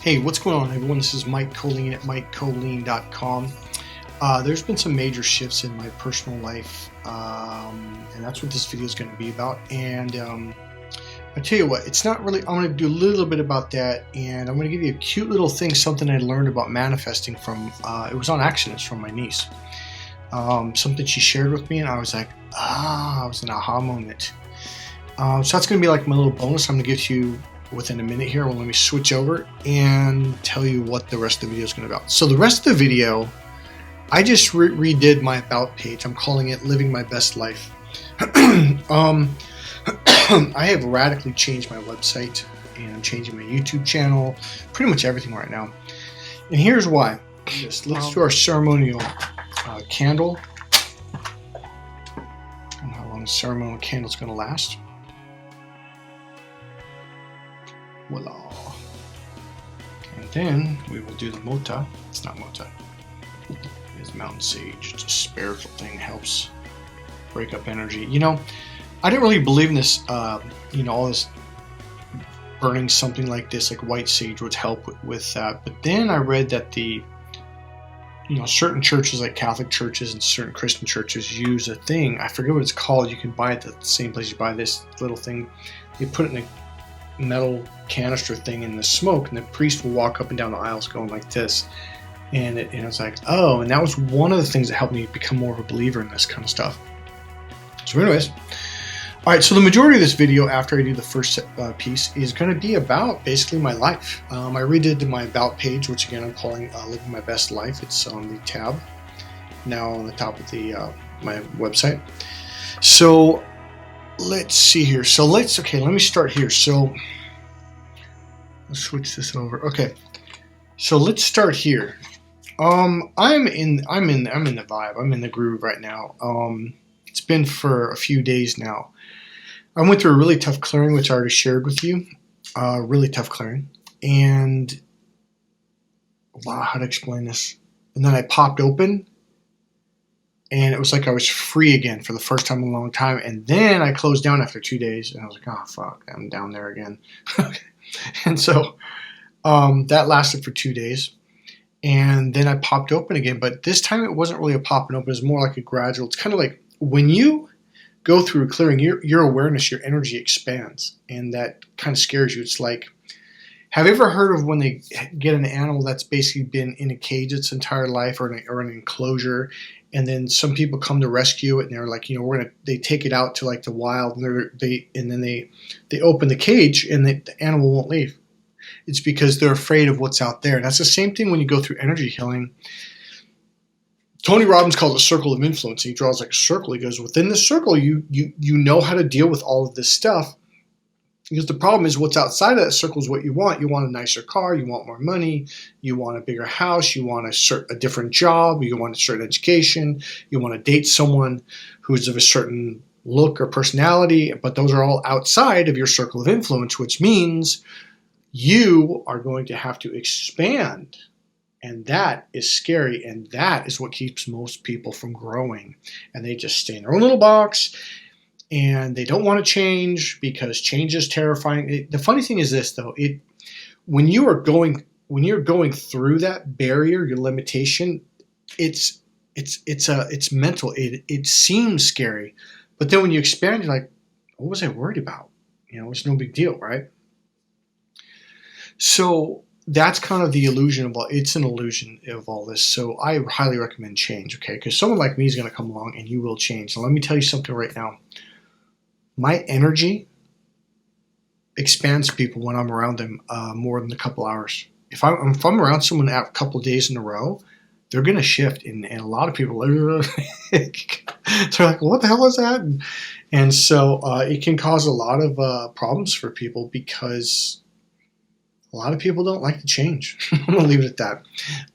Hey, what's going on, everyone? This is Mike Colleen at MikeColleen.com. There's been some major shifts in my personal life, and that's what this video is going to be about. And I tell you what, it's not really, I'm going to do a little bit about that, and I'm going to give you a cute little thing, something I learned about manifesting from, it was on accident from my niece. Something she shared with me, and I was like, it was an aha moment. So that's going to be like my little bonus I'm going to give to you within a minute here. Well, let me switch over and tell you what the rest of the video is going to be about. So the rest of the video, I just redid my about page. I'm calling it Living My Best Life. I have radically changed my website, and I'm changing my YouTube channel, pretty much everything right now. And here's why. Let's do our ceremonial candle. I don't know how long the ceremonial candle is going to last. Voila. And then we will do the mota. It's not mota. It's mountain sage. It's a spiritual thing. Helps break up energy. You know, I didn't really believe in this, all this burning something like this, like white sage, would help with that. But then I read that certain churches, like Catholic churches and certain Christian churches, use a thing. I forget what it's called. You can buy it at the same place you buy this little thing. You put it in a metal canister thing in the smoke, and the priest will walk up and down the aisles going like this, and it's like, oh, and that was one of the things that helped me become more of a believer in this kind of stuff. So anyways, all right, so the majority of this video, after I do the first piece, is going to be about basically my life. I redid my about page, which again I'm calling Living My Best Life. It's on the tab now on the top of the my website. So let's see here. So let me start here. So let's switch this over. Okay. So let's start here. I'm in the vibe. I'm in the groove right now. It's been for a few days now. I went through a really tough clearing, which I already shared with you. Really tough clearing. And wow, how to explain this? And then I popped open, and it was like I was free again for the first time in a long time. And then I closed down after 2 days, and I was like, oh, fuck, I'm down there again. And so that lasted for 2 days. And then I popped open again. But this time it wasn't really a popping open. It was more like a gradual. It's kind of like when you go through a clearing, your awareness, your energy expands. And that kind of scares you. It's like, have you ever heard of when they get an animal that's basically been in a cage its entire life, or an enclosure, and then some people come to rescue it, and they're like, they take it out to like the wild, and they open the cage, and the animal won't leave. It's because they're afraid of what's out there. And that's the same thing when you go through energy healing. Tony Robbins calls it a circle of influence. He draws like a circle. He goes, within the circle, you know how to deal with all of this stuff. Because the problem is what's outside of that circle is what you want. You want a nicer car. You want more money. You want a bigger house. You want a different job. You want a certain education. You want to date someone who's of a certain look or personality. But those are all outside of your circle of influence, which means you are going to have to expand. And that is scary. And that is what keeps most people from growing. And they just stay in their own little box. And they don't want to change because change is terrifying. The funny thing is this, though, when you're going through that barrier, your limitation, it's mental. It seems scary, but then when you expand, you're like, what was I worried about? It's no big deal, right? So that's kind of the illusion it's an illusion of all this. So I highly recommend change, okay? Because someone like me is going to come along and you will change. So let me tell you something right now. My energy expands people when I'm around them more than a couple hours. If I'm around someone a couple of days in a row, they're going to shift. And a lot of people, they're like, what the hell is that? And so it can cause a lot of problems for people because a lot of people don't like to change. I'm going to leave it at that.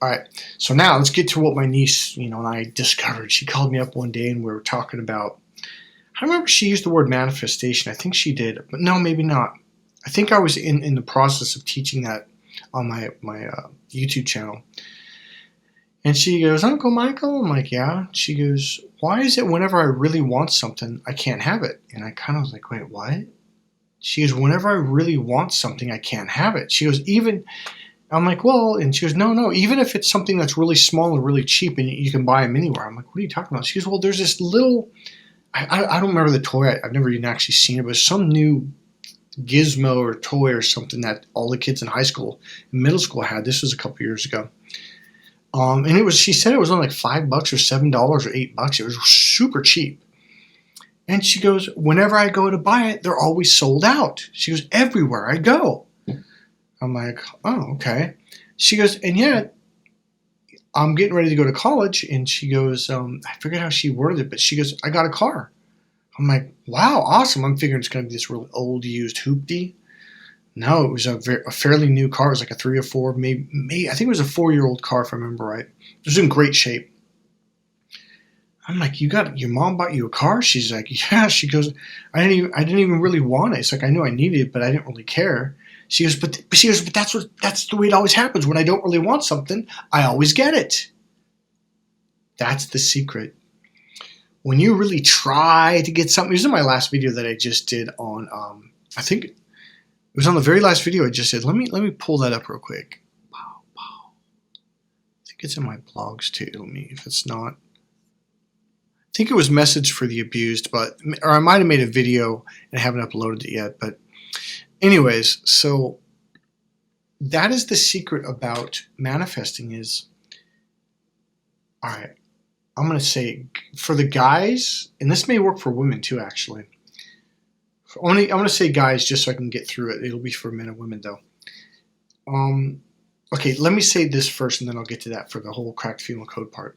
All right. So now let's get to what my niece, and I discovered. She called me up one day and we were talking about, I remember she used the word manifestation. I think she did, but no, maybe not. I think I was in the process of teaching that on my YouTube channel. And she goes, Uncle Michael? I'm like, yeah. She goes, why is it whenever I really want something, I can't have it? And I kind of was like, wait, what? She goes, whenever I really want something, I can't have it. She goes, even, I'm like, well, and she goes, no, even if it's something that's really small and really cheap and you can buy them anywhere. I'm like, what are you talking about? She goes, well, there's this little, I don't remember the toy. I've never even actually seen it, but some new gizmo or toy or something that all the kids in high school and middle school had. This was a couple years ago. And it was, she said it was only like $5 or $7 or $8. It was super cheap. And she goes, whenever I go to buy it, they're always sold out. She goes, everywhere I go. I'm like, oh, okay. She goes, and yet I'm getting ready to go to college. And she goes, I forget how she worded it, but she goes, I got a car. I'm like, wow, awesome. I'm figuring it's going to be this really old used hoopty. No, it was a fairly new car. It was like a 3 or 4, maybe I think it was a 4-year-old car if I remember right. It was in great shape. I'm like, your mom bought you a car? She's like, yeah. She goes, I didn't even really want it. It's like I knew I needed it, but I didn't really care. She goes, but that's the way it always happens. When I don't really want something, I always get it. That's the secret. When you really try to get something, this is my last video that I just did on, I think it was on the very last video I just did. Let me pull that up real quick. Wow. I think it's in my blogs too. If it's not. I think it was Message for the Abused, or I might have made a video and I haven't uploaded it yet. But anyways, so that is the secret about manifesting is, all right, I'm going to say for the guys, and this may work for women too, actually. I'm going to say guys just so I can get through it. It'll be for men and women though. Okay, let me say this first and then I'll get to that for the whole cracked female code part.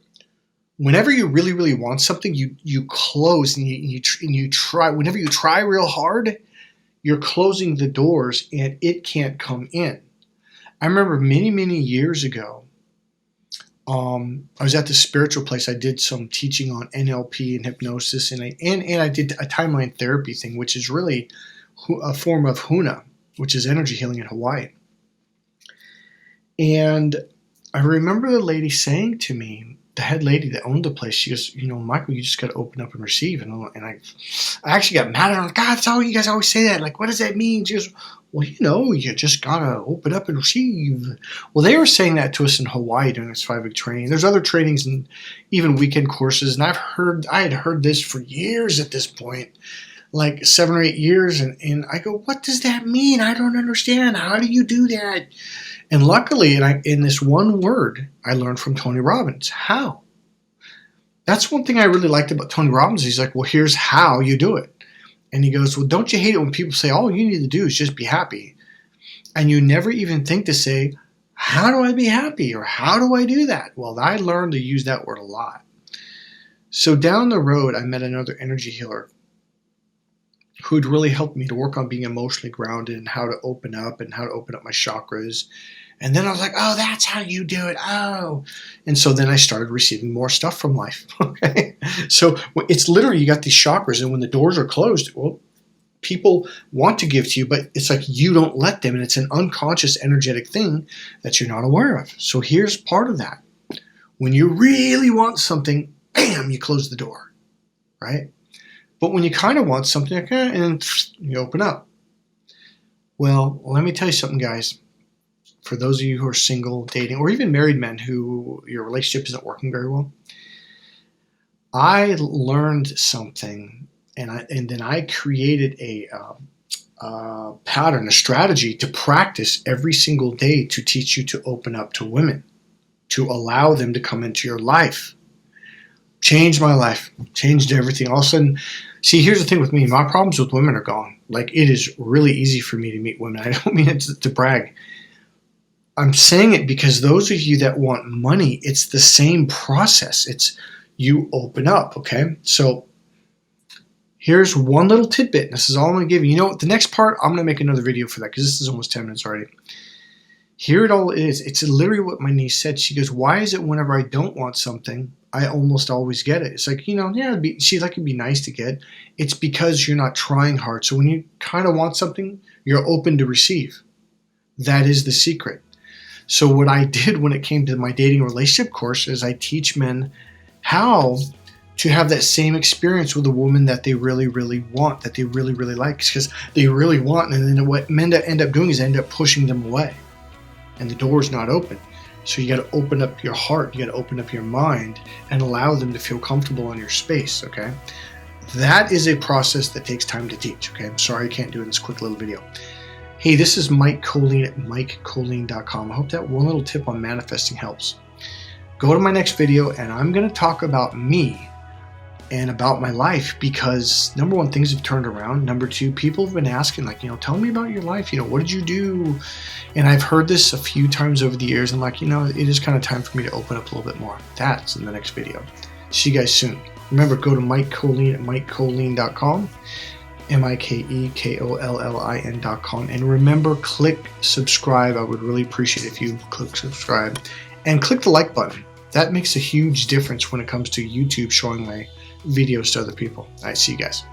Whenever you really, really want something, you close and you try. Whenever you try real hard, you're closing the doors and it can't come in. I remember many, many years ago, I was at the spiritual place. I did some teaching on NLP and hypnosis, and I did a timeline therapy thing, which is really a form of Huna, which is energy healing in Hawaii. And I remember the lady saying to me, the head lady that owned the place, she goes, Michael, you just got to open up and receive. And I actually got mad at her. I'm like, God, that's how you guys always say that. Like, what does that mean? She goes, well, you just got to open up and receive. Well, they were saying that to us in Hawaii during this 5-week training. There's other trainings and even weekend courses. And I had heard this for years at this point, like 7 or 8 years. And I go, what does that mean? I don't understand. How do you do that? And luckily, in this one word, I learned from Tony Robbins, how. That's one thing I really liked about Tony Robbins. He's like, well, here's how you do it. And he goes, well, don't you hate it when people say, all you need to do is just be happy? And you never even think to say, how do I be happy? Or how do I do that? Well, I learned to use that word a lot. So down the road, I met another energy healer who'd really helped me to work on being emotionally grounded and how to open up and how to open up my chakras. And then I was like, oh, that's how you do it. Oh. And so then I started receiving more stuff from life. Okay. So it's literally, you got these chakras, and when the doors are closed, well, people want to give to you, but it's like you don't let them. And it's an unconscious energetic thing that you're not aware of. So here's part of that. When you really want something, bam, you close the door, right? But when you kind of want something, okay, and you open up. Well, let me tell you something, guys. For those of you who are single, dating, or even married men who your relationship isn't working very well, I learned something, and then I created a pattern, a strategy to practice every single day to teach you to open up to women, to allow them to come into your life. Changed my life, changed everything. All of a sudden, see, here's the thing with me. My problems with women are gone. Like, it is really easy for me to meet women. I don't mean it to brag. I'm saying it because those of you that want money, it's the same process. It's you open up, okay? So here's one little tidbit. This is all I'm going to give you. You know what? The next part, I'm going to make another video for that because this is almost 10 minutes already. Here it all is. It's literally what my niece said. She goes, why is it whenever I don't want something, I almost always get it? It's like, she's like, it'd be nice to get. It's because you're not trying hard. So when you kind of want something, you're open to receive. That is the secret. So what I did when it came to my dating relationship course is I teach men how to have that same experience with a woman that they really, really want, that they really, really like, because they really want. And then what men end up doing is end up pushing them away. and the door's not open. So you got to open up your heart, you got to open up your mind and allow them to feel comfortable in your space, okay? That is a process that takes time to teach, okay? I'm sorry I can't do it in this quick little video. Hey, this is Mike Colleen at MikeColleen.com. I hope that one little tip on manifesting helps. Go to my next video and I'm going to talk about me and about my life, because number one, things have turned around. Number two, people have been asking, like, tell me about your life. What did you do? And I've heard this a few times over the years. I'm like, it is kind of time for me to open up a little bit more. That's in the next video. See you guys soon. Remember, go to Mike Colleen at MikeColleen.com, MikeKollin.com. And remember, click subscribe. I would really appreciate it if you click subscribe. And click the like button. That makes a huge difference when it comes to YouTube showing my videos to other people. All right, see you guys.